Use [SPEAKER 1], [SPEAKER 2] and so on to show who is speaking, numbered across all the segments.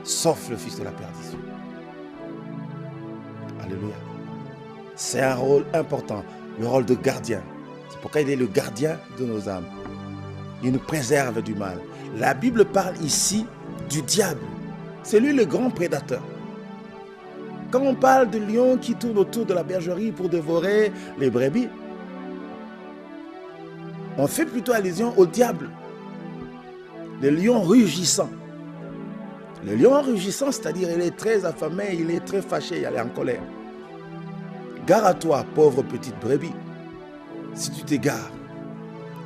[SPEAKER 1] sauf le fils de la perdition. Alléluia. C'est un rôle important, le rôle de gardien. C'est pourquoi il est le gardien de nos âmes. Il nous préserve du mal. La Bible parle ici du diable. C'est lui le grand prédateur. Quand on parle de lion qui tourne autour de la bergerie pour dévorer les brebis, on fait plutôt allusion au diable. Le lion rugissant. Le lion rugissant, c'est-à-dire il est très affamé, il est très fâché, il est en colère. Gare à toi, pauvre petite brebis, si tu t'égares.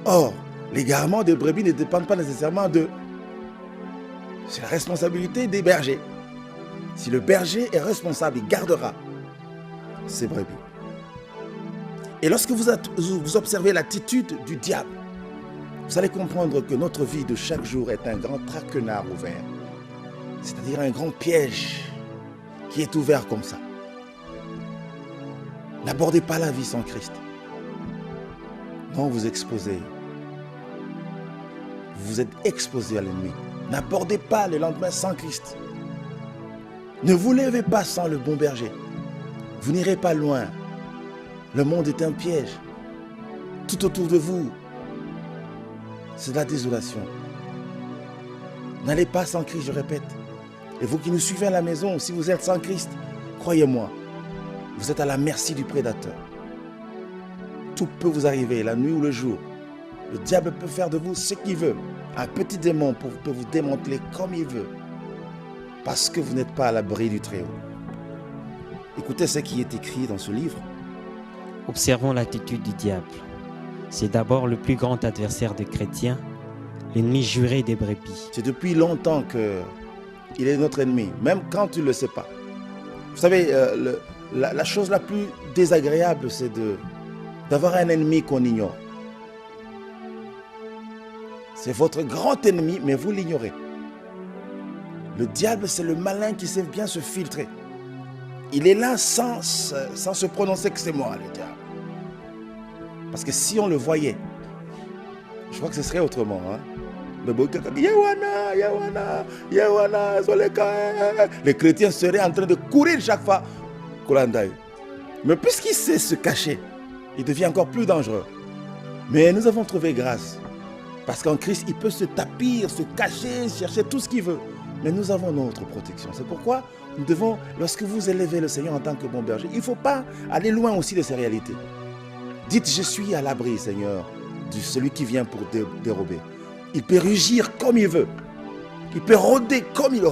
[SPEAKER 1] Or, l'égarement des brebis ne dépend pas nécessairement d'eux. C'est la responsabilité des bergers. Si le berger est responsable, il gardera ses brebis. Et lorsque vous observez l'attitude du diable, vous allez comprendre que notre vie de chaque jour est un grand traquenard ouvert. C'est-à-dire un grand piège qui est ouvert comme ça. N'abordez pas la vie sans Christ. Non, vous exposez. Vous êtes exposé à l'ennemi. N'abordez pas le lendemain sans Christ. Ne vous levez pas sans le bon berger. Vous n'irez pas loin. Le monde est un piège. Tout autour de vous, c'est de la désolation. N'allez pas sans Christ, je répète. Et vous qui nous suivez à la maison, si vous êtes sans Christ, croyez-moi, vous êtes à la merci du prédateur. Tout peut vous arriver, la nuit ou le jour. Le diable peut faire de vous ce qu'il veut. Un petit démon peut vous démanteler comme il veut. Parce que vous n'êtes pas à l'abri du Très-Haut. Écoutez ce qui est écrit dans ce livre.
[SPEAKER 2] Observons l'attitude du diable. C'est d'abord le plus grand adversaire des chrétiens, l'ennemi juré des brebis.
[SPEAKER 1] C'est depuis longtemps qu'il est notre ennemi, même quand tu ne le sais pas. Vous savez, la chose la plus désagréable, c'est d'avoir un ennemi qu'on ignore. C'est votre grand ennemi, mais vous l'ignorez. Le diable, c'est le malin qui sait bien se filtrer. Il est là sans se prononcer que c'est moi, le diable. Parce que si on le voyait, je crois que ce serait autrement. Hein? Les chrétiens seraient en train de courir chaque fois. Mais puisqu'il sait se cacher, il devient encore plus dangereux. Mais nous avons trouvé grâce. Parce qu'en Christ, il peut se tapir, se cacher, chercher tout ce qu'il veut. Mais nous avons notre protection. C'est pourquoi nous devons, lorsque vous élevez le Seigneur en tant que bon berger, il ne faut pas aller loin aussi de ces réalités. Dites, je suis à l'abri, Seigneur, de celui qui vient pour dérober. Il peut rugir comme il veut. Il peut rôder comme il